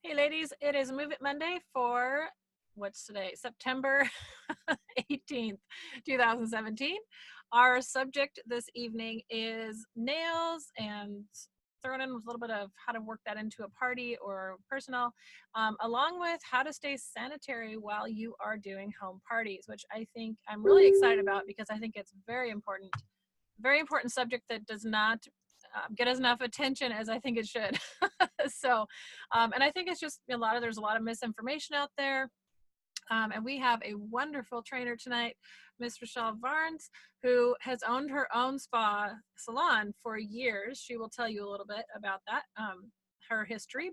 Hey ladies, it is Move It Monday for, what's today? September 18th, 2017. Our subject this evening is nails and thrown in with a little bit of how to work that into a party or personal, along with how to stay sanitary while you are doing home parties, which I think I'm really excited about because I think it's very important subject that does not get as enough attention as I think it should. So, and I think it's just there's a lot of misinformation out there. And we have a wonderful trainer tonight, Miss Rachelle Varnes, who has owned her own spa salon for years. She will tell you a little bit about that, her history,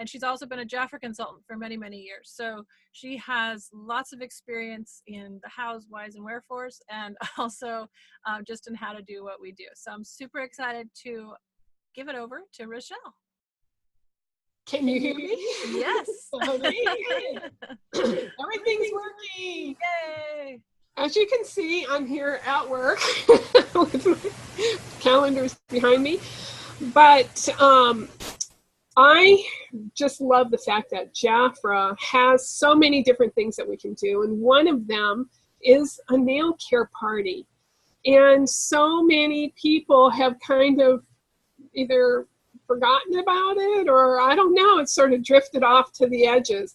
and she's also been a Jaffa consultant for many, many years. So she has lots of experience in the hows, whys, and wherefores, and also just in how to do what we do. So I'm super excited to give it over to Rachelle. Can you hear me? Yes. Everything's working. Yay. As you can see, I'm here at work with my calendars behind me. But I just love the fact that Jaffa has so many different things that we can do. And one of them is a nail care party. And so many people have kind of either forgotten about it, or I don't know, it's sort of drifted off to the edges.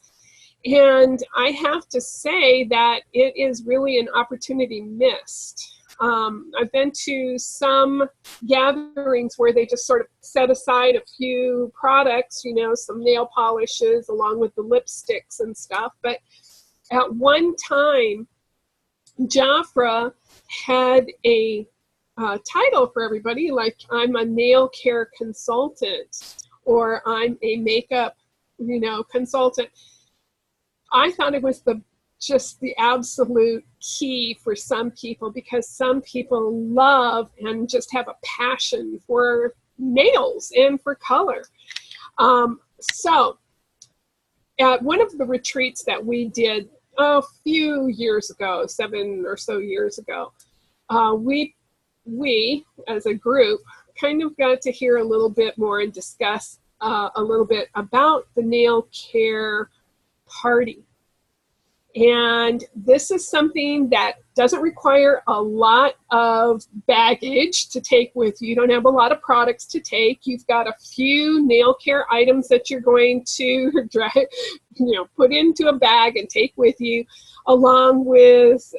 And I have to say that it is really an opportunity missed. I've been to some gatherings where they just sort of set aside a few products, some nail polishes along with the lipsticks and stuff. But at one time, Jafra had a title for everybody, like I'm a nail care consultant or I'm a makeup, consultant. I thought it was just the absolute key for some people, because some people love and just have a passion for nails and for color. So at one of the retreats that we did a few years ago, 7 or so years ago, we as a group kind of got to hear a little bit more and discuss a little bit about the nail care party. And this is something that doesn't require a lot of baggage to take with you. You don't have a lot of products to take. You've got a few nail care items that you're going to put into a bag and take with you, along with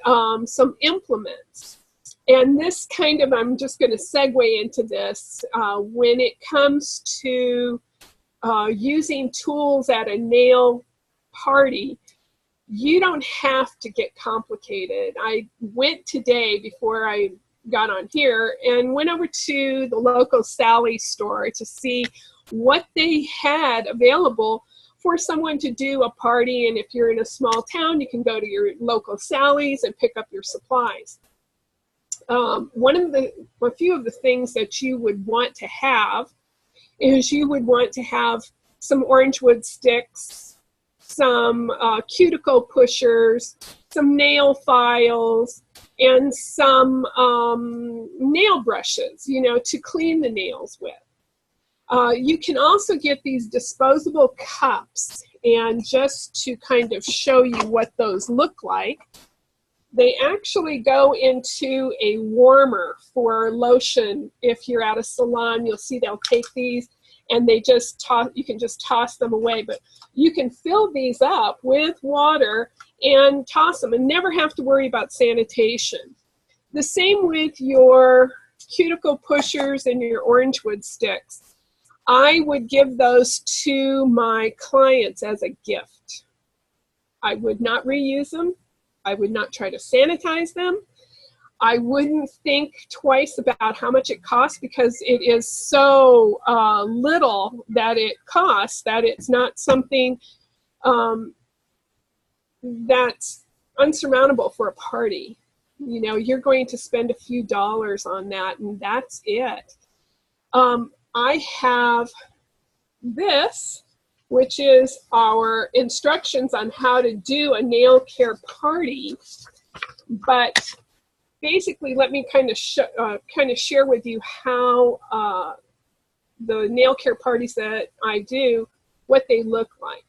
some implements. And this kind of, I'm just going to segue into this, when it comes to using tools at a nail party, you don't have to get complicated. I went today, before I got on here, and went over to the local Sally store to see what they had available for someone to do a party. And if you're in a small town, you can go to your local Sally's and pick up your supplies. A few of the things that you would want to have is you would want to have some orange wood sticks, some cuticle pushers, some nail files, and some nail brushes, to clean the nails with. You can also get these disposable cups, and just to kind of show you what those look like, they actually go into a warmer for lotion. If you're at a salon, you'll see they'll take these and they just toss, you can just toss them away. But you can fill these up with water and toss them and never have to worry about sanitation. The same with your cuticle pushers and your orange wood sticks. I would give those to my clients as a gift. I would not reuse them. I would not try to sanitize them. I wouldn't think twice about how much it costs, because it is so little that it costs, that it's not something that's unsurmountable for a party. You're going to spend a few dollars on that, and that's it. I have this, which is our instructions on how to do a nail care party. But basically, let me kind of share with you how the nail care parties that I do what they look like.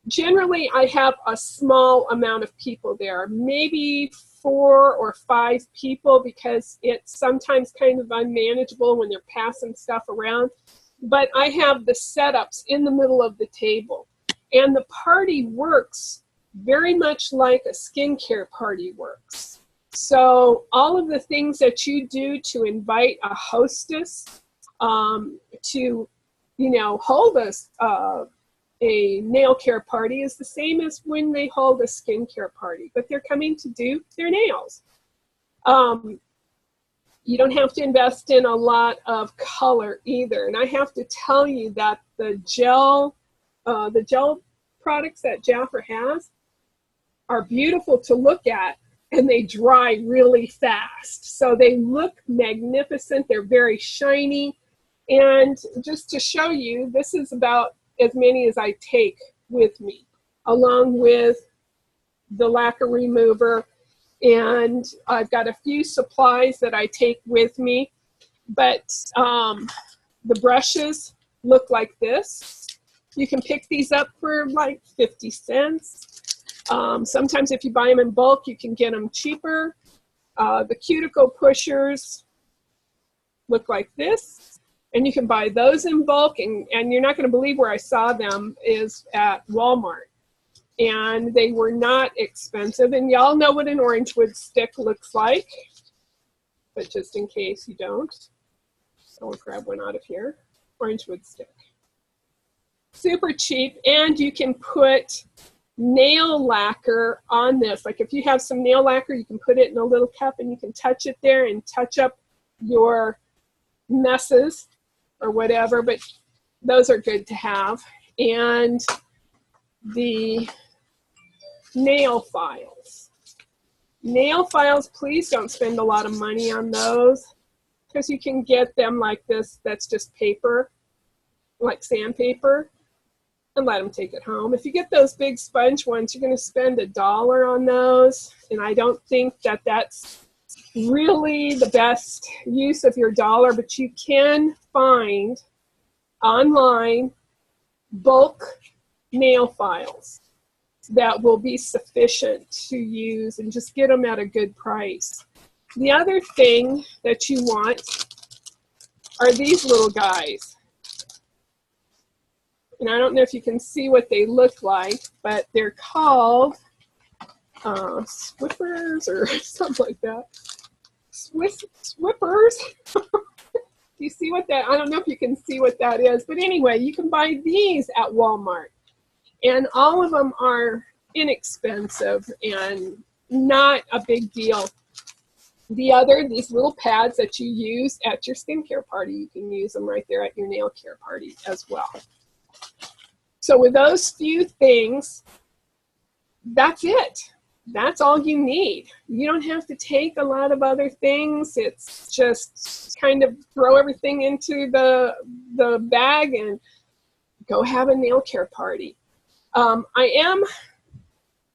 Generally, I have a small amount of people there, maybe 4 or 5 people, because it's sometimes kind of unmanageable when they're passing stuff around. But I have the setups in the middle of the table. And the party works very much like a skincare party works. So all of the things that you do to invite a hostess to, hold a nail care party is the same as when they hold a skincare party, but they're coming to do their nails. You don't have to invest in a lot of color either. And I have to tell you that the gel products that Jaffer has are beautiful to look at, and they dry really fast. So they look magnificent. They're very shiny. And just to show you, this is about as many as I take with me, along with the lacquer remover. And I've got a few supplies that I take with me. But the brushes look like this. You can pick these up for like 50 cents. Sometimes if you buy them in bulk, you can get them cheaper. The cuticle pushers look like this. And you can buy those in bulk, and you're not going to believe where I saw them is at Walmart. And they were not expensive. And y'all know what an orange wood stick looks like. But just in case you don't, I'll grab one out of here. Orange wood stick. Super cheap, and you can put nail lacquer on this. Like if you have some nail lacquer, you can put it in a little cup and you can touch it there and touch up your messes or whatever, but those are good to have. And the nail files. Nail files, please don't spend a lot of money on those, because you can get them like this, that's just paper, like sandpaper, and let them take it home. If you get those big sponge ones, you're going to spend $1 on those, and I don't think that that's really the best use of your dollar, but you can find online bulk nail files that will be sufficient to use, and just get them at a good price. The other thing that you want are these little guys. And I don't know if you can see what they look like, but they're called Swippers or something like that. Swippers. Do you see what that? I don't know if you can see what that is, but anyway, you can buy these at Walmart, and all of them are inexpensive and not a big deal. These little pads that you use at your skincare party, you can use them right there at your nail care party as well. So with those few things, that's it. That's all you need. You don't have to take a lot of other things. It's just kind of throw everything into the bag and go have a nail care party. I am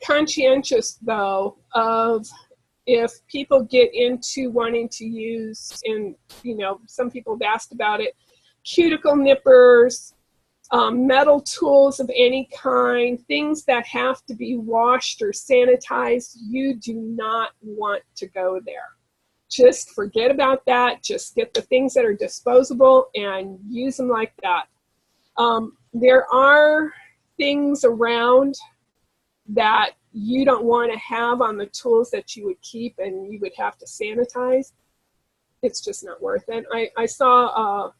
conscientious, though, of if people get into wanting to use, and some people have asked about it, cuticle nippers, metal tools of any kind, things that have to be washed or sanitized, you do not want to go there. Just forget about that. Just get the things that are disposable and use them like that. There are things around that you don't want to have on the tools that you would keep and you would have to sanitize. It's just not worth it. I saw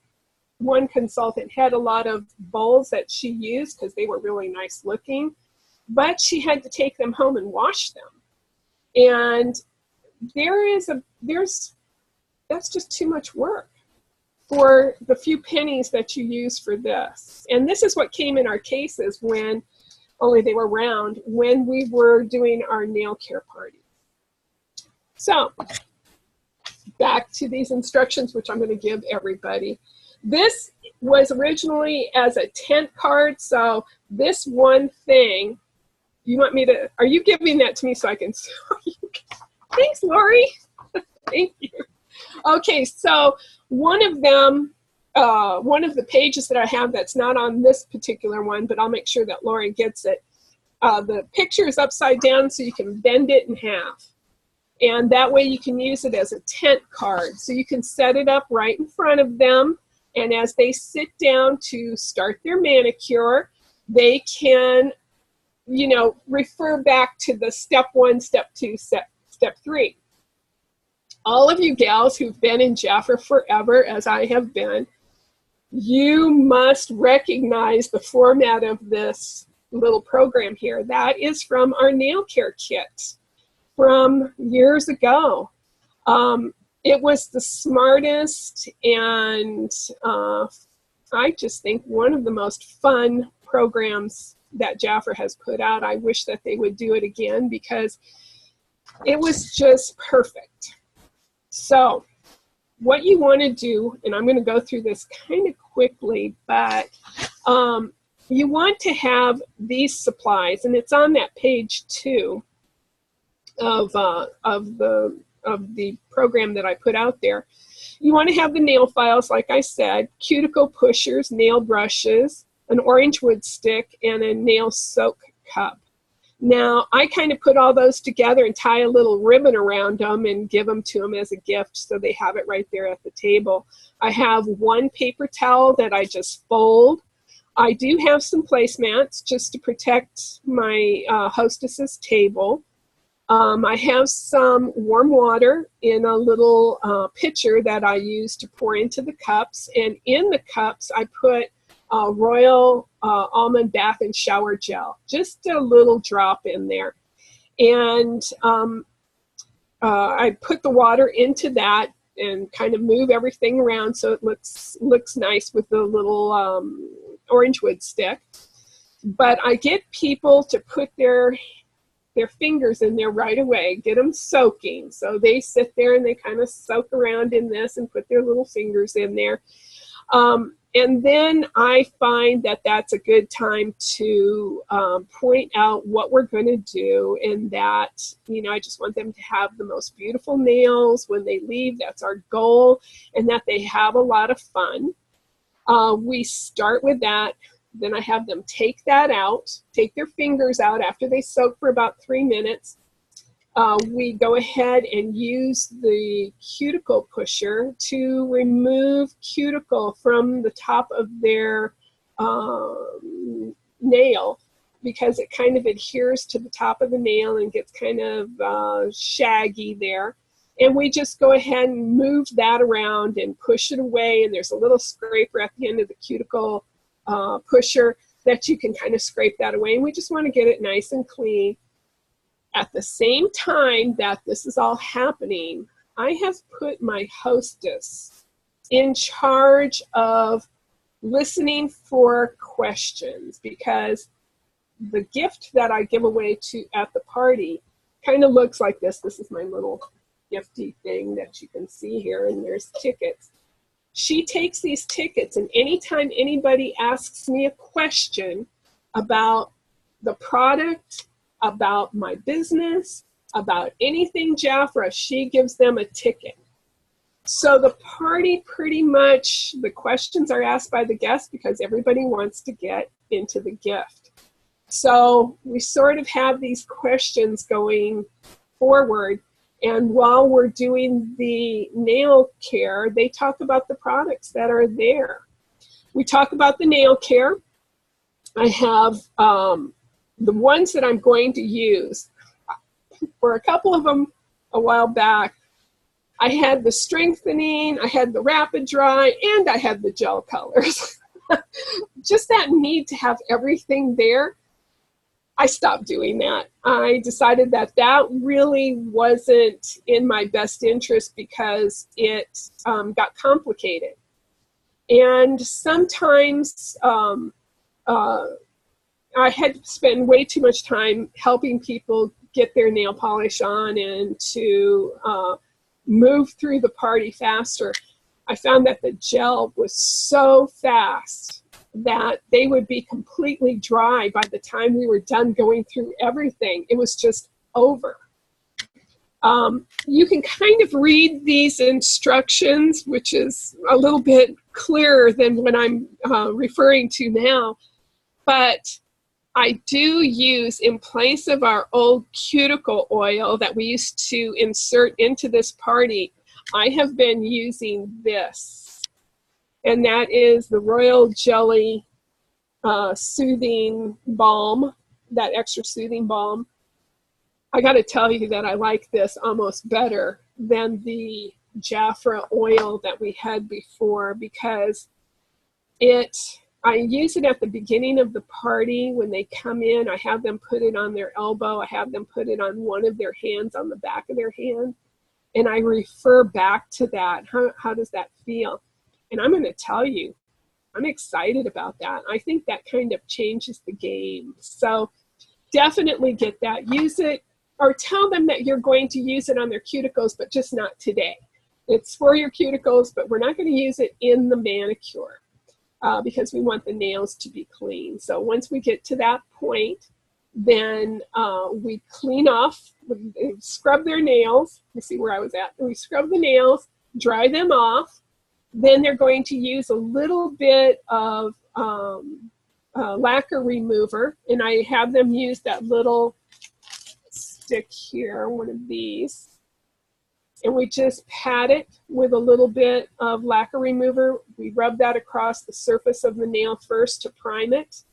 one consultant had a lot of bowls that she used because they were really nice looking, but she had to take them home and wash them. And that's just too much work for the few pennies that you use for this. And this is what came in our cases when, only they were round, when we were doing our nail care party. So back to these instructions, which I'm going to give everybody. This was originally as a tent card, so this one thing, you want me to, are you giving that to me so I can show you? Thanks, Lori. Thank you. Okay, so one of them, one of the pages that I have that's not on this particular one, but I'll make sure that Lori gets it. The picture is upside down so you can bend it in half. And that way you can use it as a tent card. So you can set it up right in front of them. And as they sit down to start their manicure, they can, you know, refer back to the step 1, step 2, step 3. All of you gals who've been in Jaffa forever, as I have been, you must recognize the format of this little program here. That is from our nail care kit from years ago. It was the smartest and I just think one of the most fun programs that Jaffa has put out. I wish that they would do it again because it was just perfect. So what you want to do, and I'm going to go through this kind of quickly, but you want to have these supplies, and it's on that page 2 of the program that I put out there. You want to have the nail files, like I said, cuticle pushers, nail brushes, an orange wood stick, and a nail soak cup. Now, I kind of put all those together and tie a little ribbon around them and give them to them as a gift so they have it right there at the table. I have one paper towel that I just fold. I do have some placemats just to protect my hostess's table. I have some warm water in a little pitcher that I use to pour into the cups. And in the cups, I put Royal Almond Bath and Shower Gel, just a little drop in there. And I put the water into that and kind of move everything around so it looks nice with the little orange wood stick. But I get people to put their fingers in there right away, get them soaking. So they sit there and they kind of soak around in this and put their little fingers in there. And then I find that that's a good time to point out what we're going to do, and that, you know, I just want them to have the most beautiful nails when they leave. That's our goal, and that they have a lot of fun. We start with that. Then I have them take that out, take their fingers out after they soak for about 3 minutes. We go ahead and use the cuticle pusher to remove cuticle from the top of their nail, because it kind of adheres to the top of the nail and gets kind of shaggy there. And we just go ahead and move that around and push it away. And there's a little scraper at the end of the cuticle pusher that you can kind of scrape that away. And we just want to get it nice and clean. At the same time that this is all happening, I have put my hostess in charge of listening for questions, because the gift that I give away at the party kind of looks like this. This is my little gifty thing that you can see here, and there's tickets. She takes these tickets, and anytime anybody asks me a question about the product, about my business, about anything Jaffa, she gives them a ticket. So the party, pretty much, the questions are asked by the guests because everybody wants to get into the gift. So we sort of have these questions going forward. And while we're doing the nail care, they talk about the products that are there. We talk about the nail care. I have the ones that I'm going to use. For a couple of them a while back, I had the strengthening, I had the rapid dry, and I had the gel colors. Just that need to have everything there, I stopped doing that. I decided that that really wasn't in my best interest because it got complicated. And sometimes I had to spend way too much time helping people get their nail polish on and to move through the party faster. I found that the gel was so fast that they would be completely dry by the time we were done going through everything. It was just over. You can kind of read these instructions, which is a little bit clearer than what I'm referring to now. But I do use, in place of our old cuticle oil that we used to insert into this party, I have been using this. And that is the Royal Jelly Soothing Balm, that extra soothing balm. I got to tell you that I like this almost better than the Jafra oil that we had before, because I use it at the beginning of the party when they come in. I have them put it on their elbow. I have them put it on one of their hands, on the back of their hand. And I refer back to that. How does that feel? And I'm going to tell you, I'm excited about that. I think that kind of changes the game. So definitely get that. Use it, or tell them that you're going to use it on their cuticles, but just not today. It's for your cuticles, but we're not going to use it in the manicure because we want the nails to be clean. So once we get to that point, then we clean off, we scrub their nails. You see where I was at? We scrub the nails, dry them off. Then they're going to use a little bit of lacquer remover, and I have them use that little stick here, one of these, and we just pat it with a little bit of lacquer remover. We rub that across the surface of the nail first to prime it.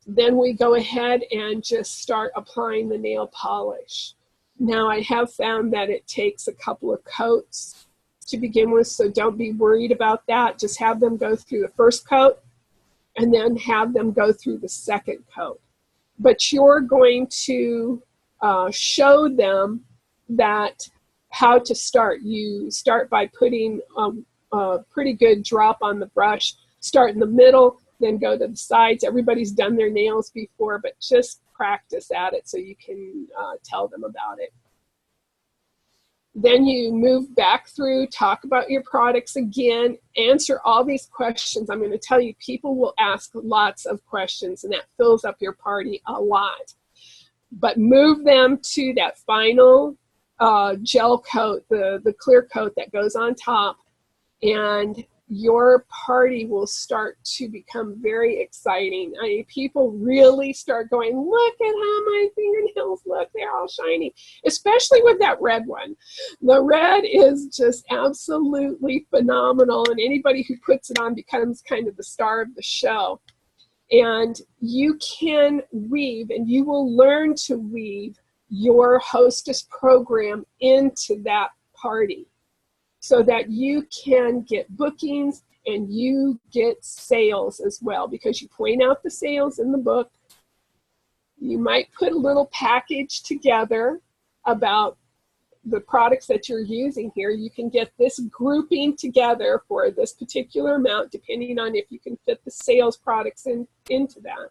Then we go ahead and just start applying the nail polish. Now, I have found that it takes a couple of coats to begin with, so don't be worried about that. Just have them go through the first coat and then have them go through the second coat. But you're going to show them that how to start. You start by putting a pretty good drop on the brush. Start in the middle, then go to the sides. Everybody's done their nails before, but just practice at it so you can tell them about it. Then you move back through, talk about your products again, answer all these questions. I'm going to tell you, people will ask lots of questions, and that fills up your party a lot. But move them to that final gel coat, the clear coat that goes on top, and your party will start to become very exciting. I mean, people really start going, look at how my fingernails look, they're all shiny, especially with that red one. The red is just absolutely phenomenal, and anybody who puts it on becomes kind of the star of the show. And you can weave, and you will learn to weave your hostess program into that party, so that you can get bookings and you get sales as well, because you point out the sales in the book. You might put a little package together about the products that you're using here. You can get this grouping together for this particular amount, depending on if you can fit the sales products into that.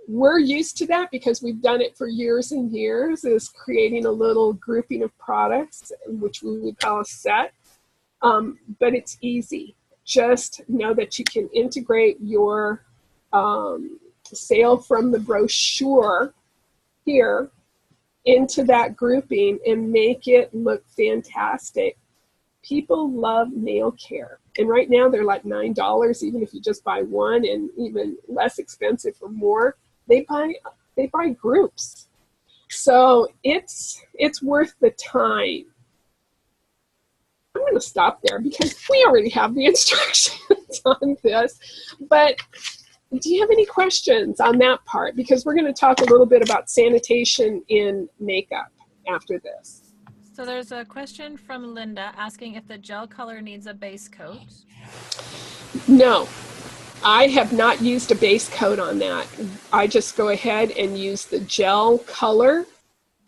We're used to that because we've done it for years and years, is creating a little grouping of products, which we would call a set. But it's easy. Just know that you can integrate your sale from the brochure here into that grouping and make it look fantastic. People love nail care. And right now they're like $9, even if you just buy one, and even less expensive for more. They buy groups. So it's worth the time. I'm going to stop there because we already have the instructions on this. But do you have any questions on that part? Because we're going to talk a little bit about sanitation in makeup after this. So there's a question from Linda asking if the gel color needs a base coat. No. I have not used a base coat on that. I just go ahead and use the gel color,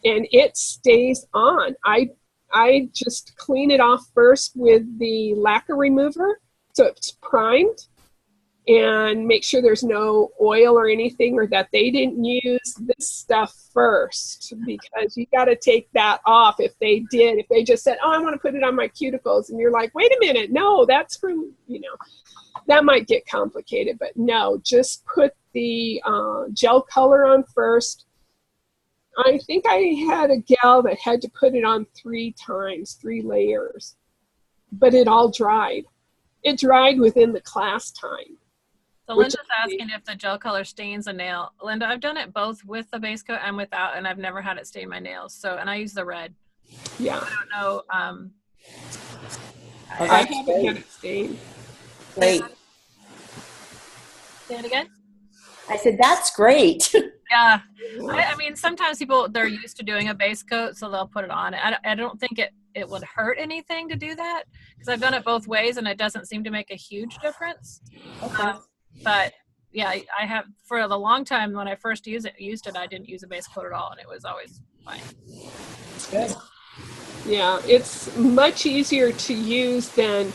and it stays on. I just clean it off first with the lacquer remover, so it's primed, and make sure there's no oil or anything, or that they didn't use this stuff first, because you got to take that off. If they did, if they just said, oh, I want to put it on my cuticles, and you're like, wait a minute, no, that's for, that might get complicated. But no, just put the gel color on first. I think I had a gal that had to put it on 3 times, 3 layers, but it all dried. it dried within the class time. So Linda's asking if the gel color stains a nail. Linda, I've done it both with the base coat and without, and I've never had it stain my nails. So, and I use the red. Yeah. I don't know. I haven't had it stained. Great. Say it again? I said, that's great. Yeah. I mean, sometimes people, they're used to doing a base coat, so they'll put it on. I don't think it would hurt anything to do that, because I've done it both ways, and it doesn't seem to make a huge difference. Okay. But yeah, I have, for the long time when I first used it, I didn't use a base coat at all, and it was always fine. Good. Yeah, it's much easier to use than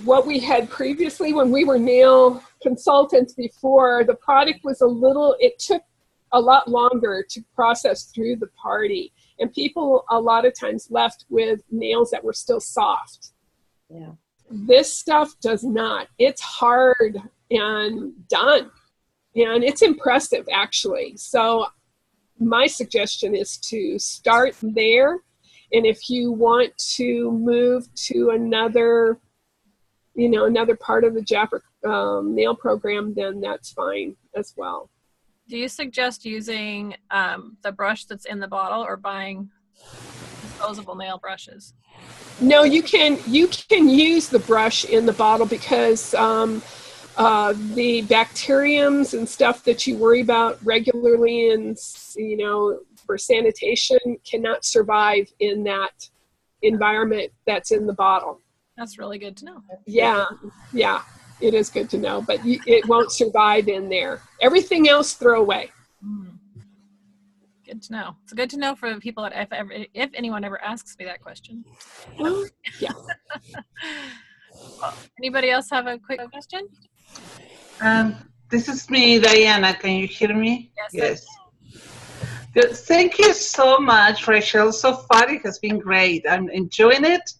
what we had previously when we were nail consultants before. The product was it took a lot longer to process through the party, and people a lot of times left with nails that were still soft. Yeah. This stuff does not. It's hard and done, and it's impressive actually. So my suggestion is to start there, and if you want to move to another part of the Jafra nail program, then that's fine as well. Do you suggest using the brush that's in the bottle, or buying disposable nail brushes? No, you can use the brush in the bottle, because the bacteriums and stuff that you worry about regularly, and for sanitation, cannot survive in that environment that's in the bottle. That's really good to know. Yeah, it is good to know, but it won't survive in there. Everything else, throw away. Good to know. It's good to know for people that if anyone ever asks me that question. Well, yeah. Well, anybody else have a quick question? This is me, Diana. Can you hear me? Yes. Good. Thank you so much, Rachelle. So far, it has been great. I'm enjoying it.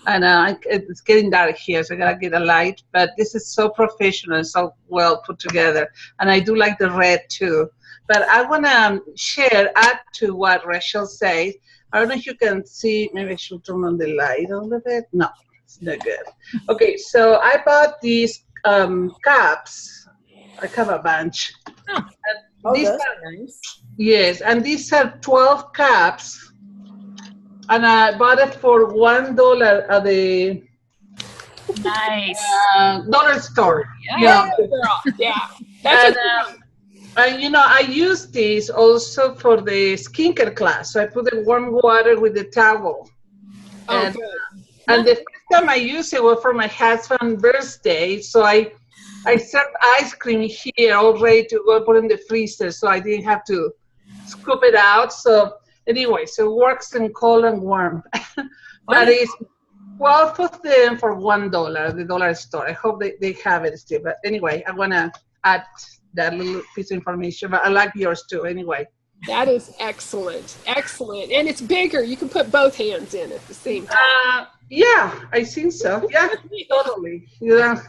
And it's getting dark here, so I gotta get a light. But this is so professional, so well put together. And I do like the red too. But I wanna add to what Rachelle said. I don't know if you can see, maybe I should turn on the light a little bit. No, it's not good. Okay, so I bought these cups. I have a bunch. Those are nice. Yes, and these are 12 cups. And I bought it for $1 at the Nice. dollar store. Yeah. Yeah. That's and I use this also for the skincare class. So I put the warm water with the towel. good. And the first time I used it was for my husband's birthday. So I served ice cream here all ready to go put in the freezer, so I didn't have to scoop it out. So anyway, so it works in cold and warm. But it's 12 of them for $1, the dollar store. I hope they have it still. But anyway, I want to add that little piece of information. But I like yours too, anyway. That is excellent. Excellent. And it's bigger. You can put both hands in at the same time. Yeah, I think so. Yeah, totally. Yeah.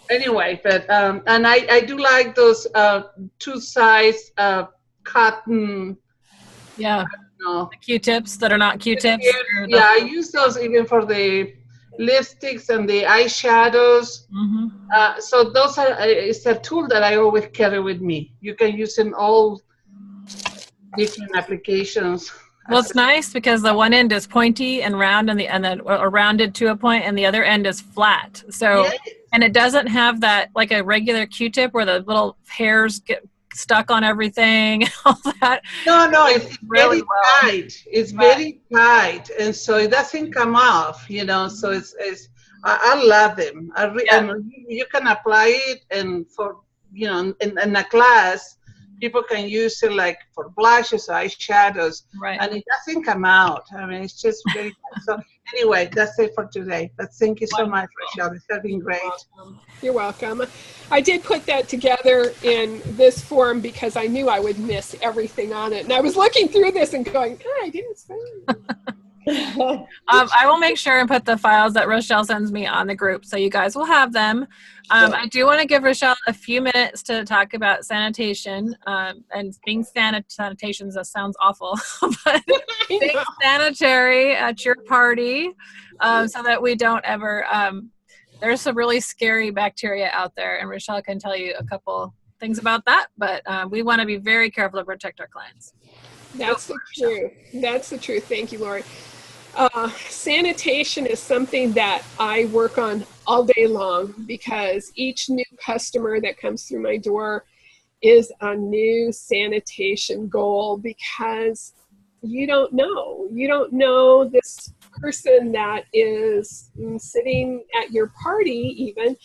Anyway, but and I do like those two size cotton. Yeah. The Q-tips that are not Q-tips. Yeah, I use those even for the lipsticks and the eyeshadows. Mm-hmm. So those it's a tool that I always carry with me. You can use in all different applications. Well, it's nice because the one end is pointy and round, and then rounded to a point, and the other end is flat. So, Yeah. And it doesn't have that like a regular Q-tip where the little hairs get stuck on everything and all that. No, it's really very tight. It's very tight, and so it doesn't come off. So it's I love them. And you can apply it, and for in a class, people can use it like for blushes, eyeshadows, Right. and it doesn't come out. I mean, it's just very tight. So anyway, that's it for today. But thank you so much, Rachelle. This has been great. You're welcome. I did put that together in this form because I knew I would miss everything on it. And I was looking through this and going, I didn't say I will make sure and put the files that Rachelle sends me on the group, so you guys will have them. I do want to give Rachelle a few minutes to talk about sanitation, and being sanitation sounds awful, but being sanitary at your party, so that we don't ever There's some really scary bacteria out there, and Rachelle can tell you a couple things about that, but we want to be very careful to protect our clients. That's the truth. That's the truth. Thank you, Lori. Sanitation is something that I work on all day long because each new customer that comes through my door is a new sanitation goal, because you don't know. You don't know this person that is sitting at your party even,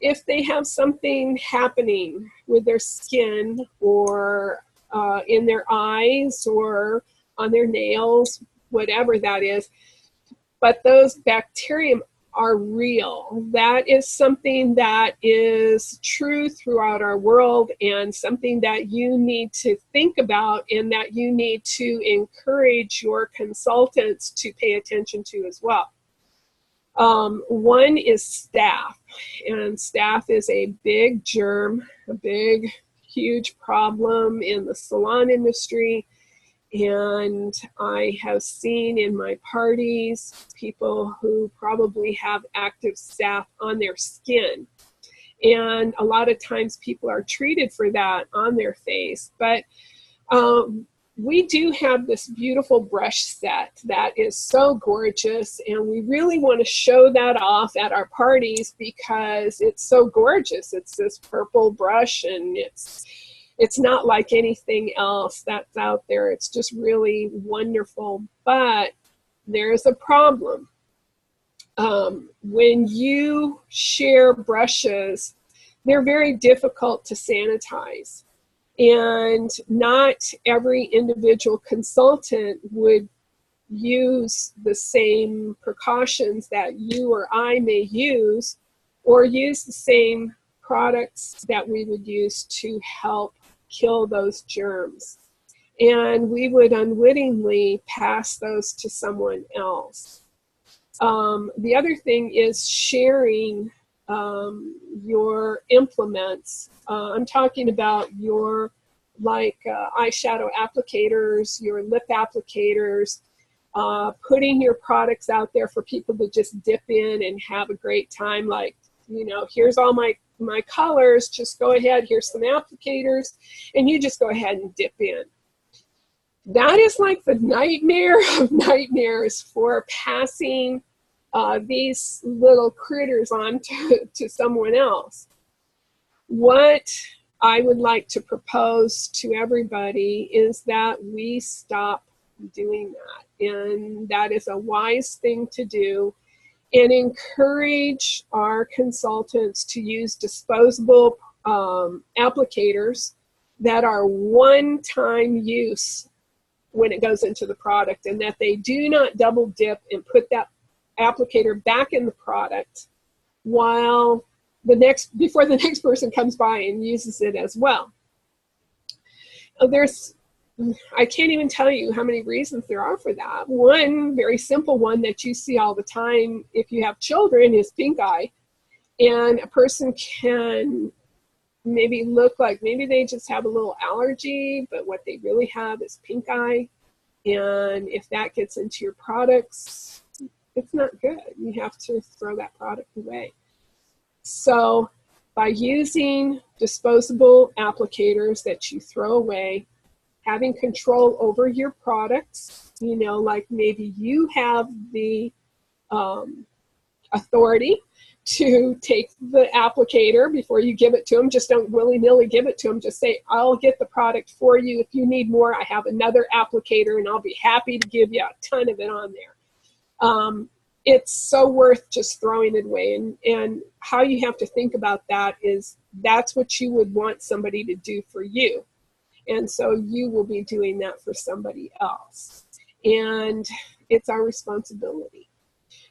if they have something happening with their skin or in their eyes or on their nails, whatever that is. But those bacterium are real. That is something that is true throughout our world, and something that you need to think about and that you need to encourage your consultants to pay attention to as well. One is staph, and staph is a big germ, a big, huge problem in the salon industry. And I have seen in my parties people who probably have active staph on their skin. And a lot of times people are treated for that on their face. But we do have this beautiful brush set that is so gorgeous, and we really want to show that off at our parties because it's so gorgeous. It's this purple brush, and it's not like anything else that's out there. It's just really wonderful. But there's a problem. When you share brushes, they're very difficult to sanitize. And not every individual consultant would use the same precautions that you or I may use, or use the same products that we would use to help kill those germs. And we would unwittingly pass those to someone else. The other thing is sharing your implements. I'm talking about your eyeshadow applicators, your lip applicators, putting your products out there for people to just dip in and have a great time. Like, you know, here's all my colors, just go ahead, here's some applicators, and you just go ahead and dip in. That is like the nightmare of nightmares for passing these little critters on to someone else. What I would like to propose to everybody is that we stop doing that. And that is a wise thing to do, and encourage our consultants to use disposable applicators that are one-time use when it goes into the product, and that they do not double dip and put that applicator back in the product before the next person comes by and uses it as well. I can't even tell you how many reasons there are for that. One very simple one that you see all the time if you have children is pink eye. And a person can maybe look like maybe they just have a little allergy, but what they really have is pink eye. And if that gets into your products, it's not good. You have to throw that product away. So by using disposable applicators that you throw away, having control over your products, you know, like maybe you have the authority to take the applicator before you give it to them. Just don't willy-nilly give it to them. Just say, I'll get the product for you. If you need more, I have another applicator, and I'll be happy to give you a ton of it on there. It's so worth just throwing it away. And how you have to think about that is that's what you would want somebody to do for you. And so you will be doing that for somebody else. And it's our responsibility.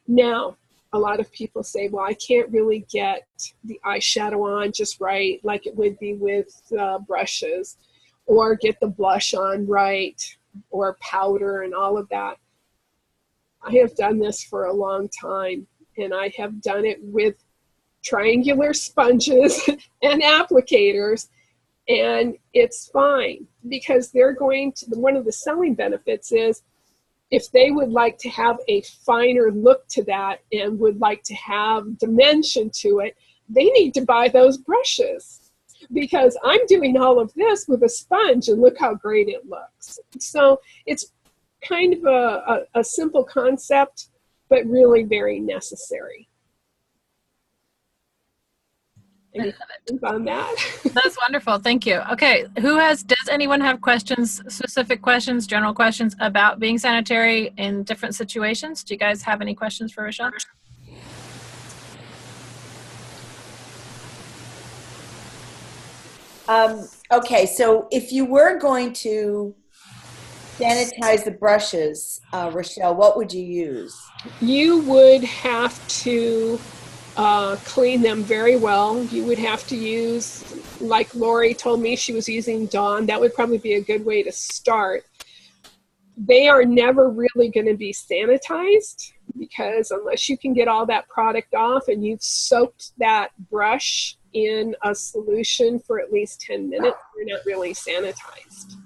Now, a lot of people say, well, I can't really get the eyeshadow on just right like it would be with brushes, or get the blush on right, or powder and all of that. I have done this for a long time, and I have done it with triangular sponges and applicators, and it's fine, because they're going to, one of the selling benefits is if they would like to have a finer look to that and would like to have dimension to it, they need to buy those brushes, because I'm doing all of this with a sponge and look how great it looks. So it's kind of a simple concept, but really very necessary. Any questions on that? That's wonderful. Thank you. Okay. Does anyone have questions, specific questions, general questions about being sanitary in different situations? Do you guys have any questions for Rachelle? Okay, so if you were going to sanitize the brushes, Rachelle, what would you use? You would have to clean them very well. You would have to use, like Lori told me she was using Dawn. That would probably be a good way to start. They are never really going to be sanitized, because unless you can get all that product off and you've soaked that brush in a solution for at least 10 minutes, they're not really sanitized.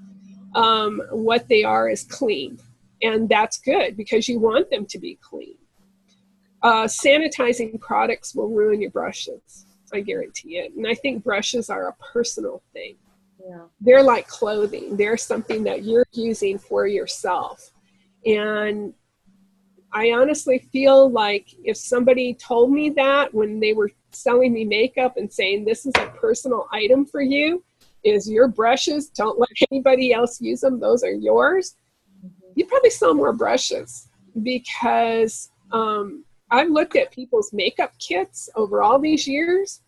What they are is clean, and that's good because you want them to be clean. Sanitizing products will ruin your brushes, I guarantee it. And I think brushes are a personal thing. Yeah. They're like clothing. They're something that you're using for yourself. And I honestly feel like if somebody told me that when they were selling me makeup and saying, this is a personal item for you, is your brushes, don't let anybody else use them, those are yours, you'd probably sell more brushes, because I've looked at people's makeup kits over all these years,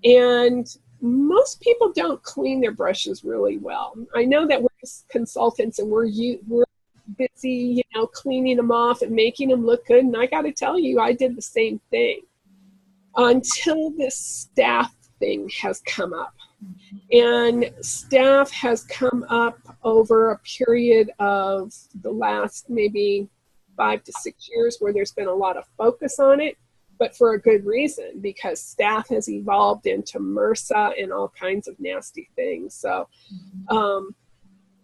and most people don't clean their brushes really well. I know that we're consultants and we're busy, cleaning them off and making them look good. And I got to tell you, I did the same thing until this staff thing has come up. And staff has come up over a period of the last maybe 5 to 6 years where there's been a lot of focus on it, but for a good reason, because staff has evolved into MRSA and all kinds of nasty things. So,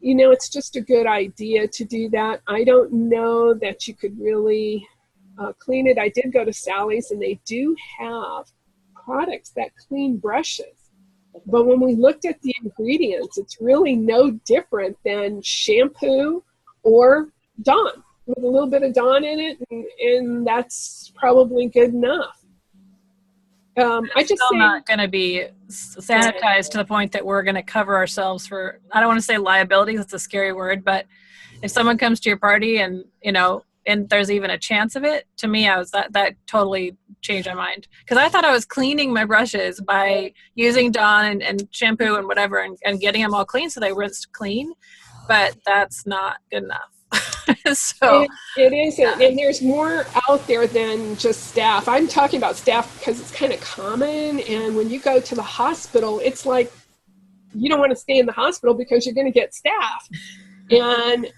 it's just a good idea to do that. I don't know that you could really clean it. I did go to Sally's, and they do have products that clean brushes. But when we looked at the ingredients, it's really no different than shampoo or Dawn, with a little bit of Dawn in it, and that's probably good enough. It's still not going to be sanitized to the point that we're going to cover ourselves for, I don't want to say liability, that's a scary word, but if someone comes to your party and, and there's even a chance of it, to me, that totally changed my mind. Because I thought I was cleaning my brushes by using Dawn and shampoo and whatever and getting them all clean so they rinsed clean, but that's not good enough. So it isn't, and there's more out there than just staff. I'm talking about staff because it's kind of common, and when you go to the hospital, it's like you don't want to stay in the hospital because you're going to get staph. And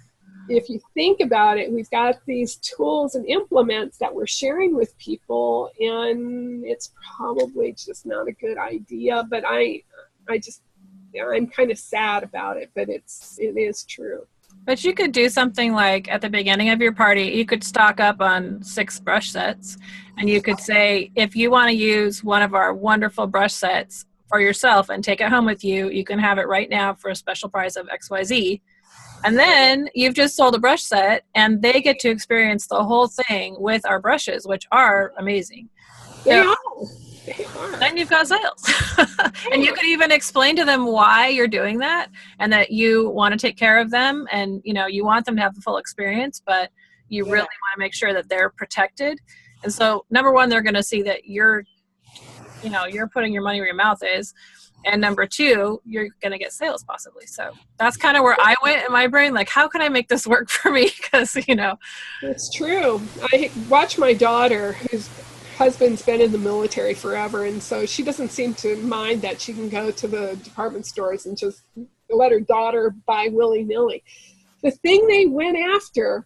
if you think about it, we've got these tools and implements that we're sharing with people, and it's probably just not a good idea. But I'm kind of sad about it, but it is true. But you could do something like at the beginning of your party, you could stock up on 6 brush sets, and you could say, if you want to use one of our wonderful brush sets for yourself and take it home with you, you can have it right now for a special price of XYZ. And then you've just sold a brush set, and they get to experience the whole thing with our brushes, which are amazing. They are. Then you've got sales. And you could even explain to them why you're doing that, and that you want to take care of them, and you want them to have the full experience, but you really want to make sure that they're protected. And so number one, they're going to see that you're putting your money where your mouth is. And number two, you're going to get sales possibly. So that's kind of where I went in my brain. Like, how can I make this work for me? Because, It's true. I watch my daughter, whose husband's been in the military forever, and so she doesn't seem to mind that she can go to the department stores and just let her daughter buy willy-nilly. The thing they went after,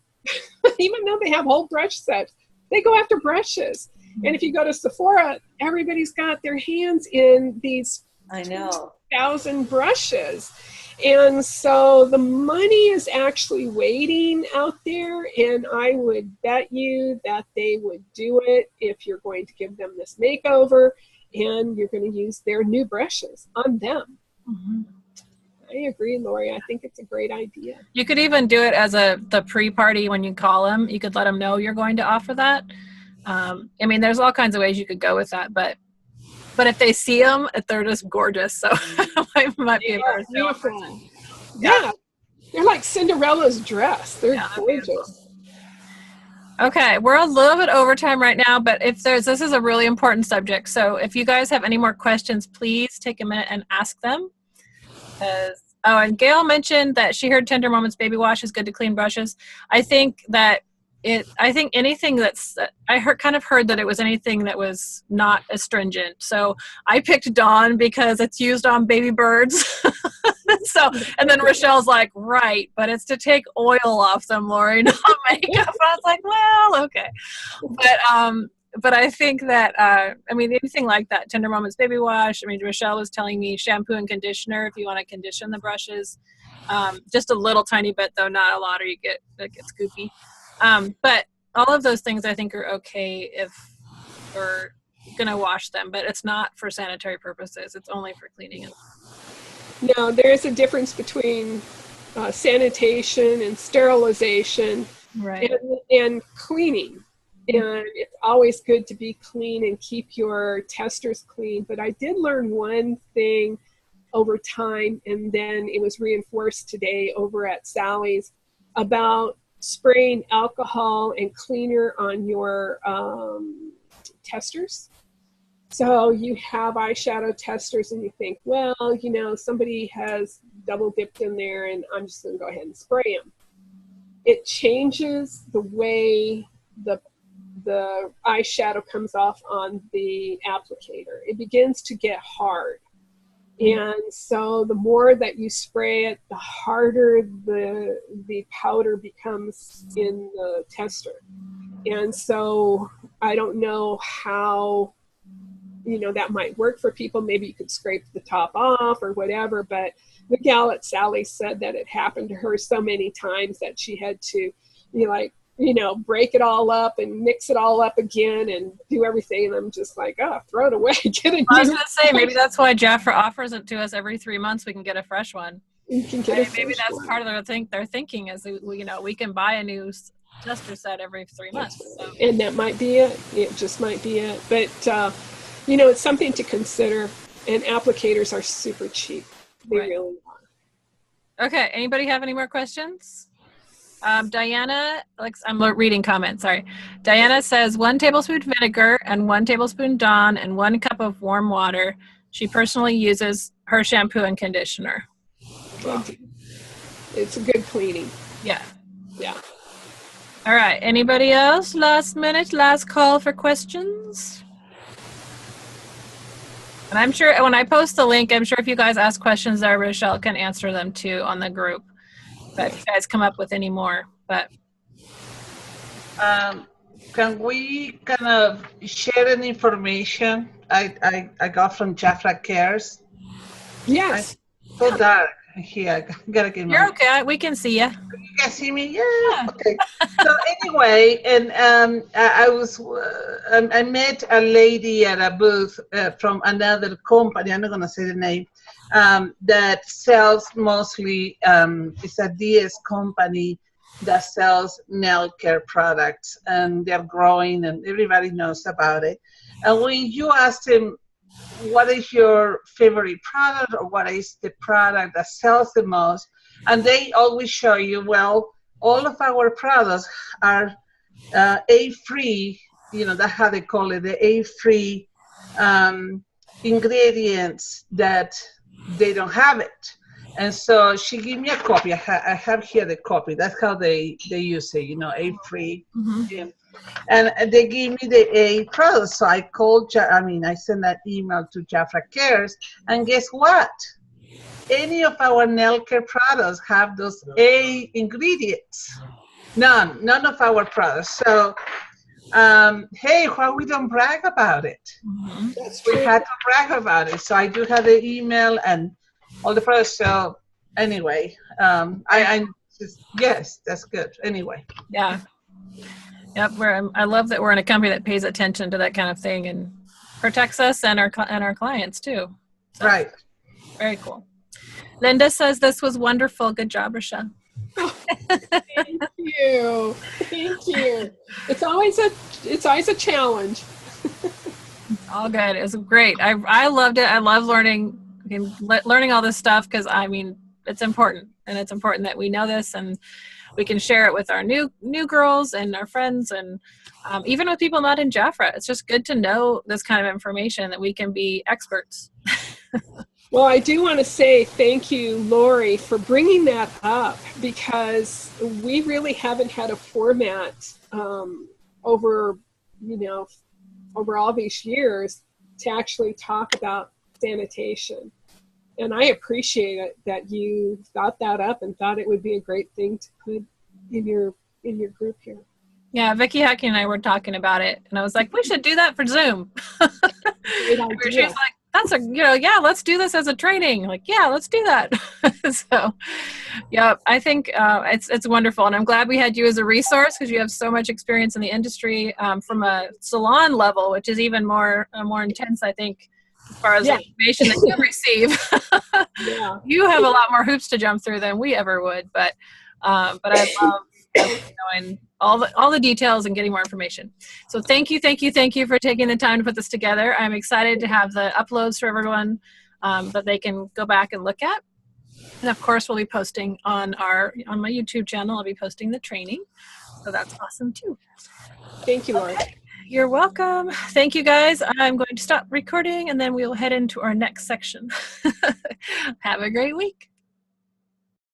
even though they have whole brush sets, they go after brushes. And if you go to Sephora, everybody's got their hands in these I know. 2,000 brushes. And so the money is actually waiting out there, and I would bet you that they would do it if you're going to give them this makeover and you're going to use their new brushes on them. Mm-hmm. I agree, Lori. I think it's a great idea. You could even do it as the pre-party when you call them. You could let them know you're going to offer that. I mean, there's all kinds of ways you could go with that, but if they see them, they're just gorgeous. So it might be a better beautiful. Yeah, they're like Cinderella's dress. They're gorgeous. Beautiful. Okay, we're a little bit over time right now, but this is a really important subject. So if you guys have any more questions, please take a minute and ask them. And Gail mentioned that she heard Tender Moments baby wash is good to clean brushes. I think anything I heard that it was anything that was not astringent. So I picked Dawn because it's used on baby birds. And then Rochelle's like, right, but it's to take oil off them, Lori, not makeup. I was like, well, okay. But I think that, anything like that, Tender Moments baby wash. I mean, Rachelle was telling me shampoo and conditioner if you want to condition the brushes. Just a little tiny bit, though, not a lot, or it gets goopy. But all of those things I think are okay if we're going to wash them, but it's not for sanitary purposes. It's only for cleaning it. No, there is a difference between sanitation and sterilization, right, and cleaning. And it's always good to be clean and keep your testers clean. But I did learn one thing over time, and then it was reinforced today over at Sally's, about spraying alcohol and cleaner on your testers. So you have eyeshadow testers and you think, well, somebody has double dipped in there and I'm just going to go ahead and spray them. It changes the way the eyeshadow comes off on the applicator. It begins to get hard. And so the more that you spray it, the harder the powder becomes in the tester. And so I don't know how that might work for people. Maybe you could scrape the top off or whatever, but the gal at Sally said that it happened to her so many times that she had to break it all up and mix it all up again and do everything. And I'm just like, throw it away. Get a new. I was going to say, maybe that's why Jafra offers it to us every 3 months. We can get a fresh one. You can get maybe that's one. Part of their thinking is, we can buy a new tester set every 3 months. So. And that might be it. It just might be it. But, it's something to consider. And applicators are super cheap. They really are. Okay. Anybody have any more questions? Diana, I'm reading comments, sorry. Diana says 1 tablespoon vinegar and 1 tablespoon Dawn and 1 cup of warm water. She personally uses her shampoo and conditioner. Wow. It's a good cleaning. Yeah. Yeah. All right. Anybody else? Last minute, last call for questions. And I'm sure when I post the link, I'm sure if you guys ask questions there, Rachelle can answer them too on the group. But if you guys come up with any more, but can we kind of share any information I got from Jafra Cares? Yes. It's so dark here. I gotta get You're okay. We can see you. You can see me? Yeah. Okay. So anyway, and I met a lady at a booth from another company. I'm not gonna say the name. That sells mostly, it's a DS company that sells nail care products, and they're growing and everybody knows about it. And when you ask them, what is your favorite product or what is the product that sells the most? And they always show you, well, all of our products are A-free, that's how they call it, the A-free ingredients that they don't have it. And so she gave me a copy. I have here the copy. That's how they use it, A-free. Mm-hmm. Yeah. And they gave me the A product. So I I sent that email to Jafra Cares. And guess what? Any of our nail care products have those A ingredients. None of our products. So hey, why we don't brag about it? Mhm. That's We true. had to brag about it. So I do have the email and all the products. So anyway, I just, yes, that's good. Anyway, Yeah. Yep. I love that we're in a company that pays attention to that kind of thing and protects us and our clients too. So, right. very cool. Linda says this was wonderful. Good job, Rachelle. Thank you. Thank you. It's always a challenge. All good. It was great. I loved it. I love learning all this stuff because I mean it's important, and it's important that we know this and we can share it with our new girls and our friends, and even with people not in Jafra. It's just good to know this kind of information that we can be experts. Well, I do want to say thank you, Lori, for bringing that up, because we really haven't had a format over, over all these years to actually talk about sanitation. And I appreciate it that you thought that up and thought it would be a great thing to put in your group here. Yeah, Vicki Hacking and I were talking about it, and I was like, we should do that for Zoom. Great idea. She's like, that's yeah, let's do this as a training. Like, yeah, let's do that. So, yeah, I think it's wonderful, and I'm glad we had you as a resource because you have so much experience in the industry from a salon level, which is even more intense, I think, as far as the information that you receive. Yeah. You have a lot more hoops to jump through than we ever would, but I love knowing all the details and getting more information. So thank you for taking the time to put this together. I'm excited to have the uploads for everyone that they can go back and look at. And of course, we'll be posting on my YouTube channel. I'll be posting the training, so that's awesome too. Thank you, Lori. Okay. You're welcome. Thank you, guys. I'm going to stop recording, and then we'll head into our next section. Have a great week.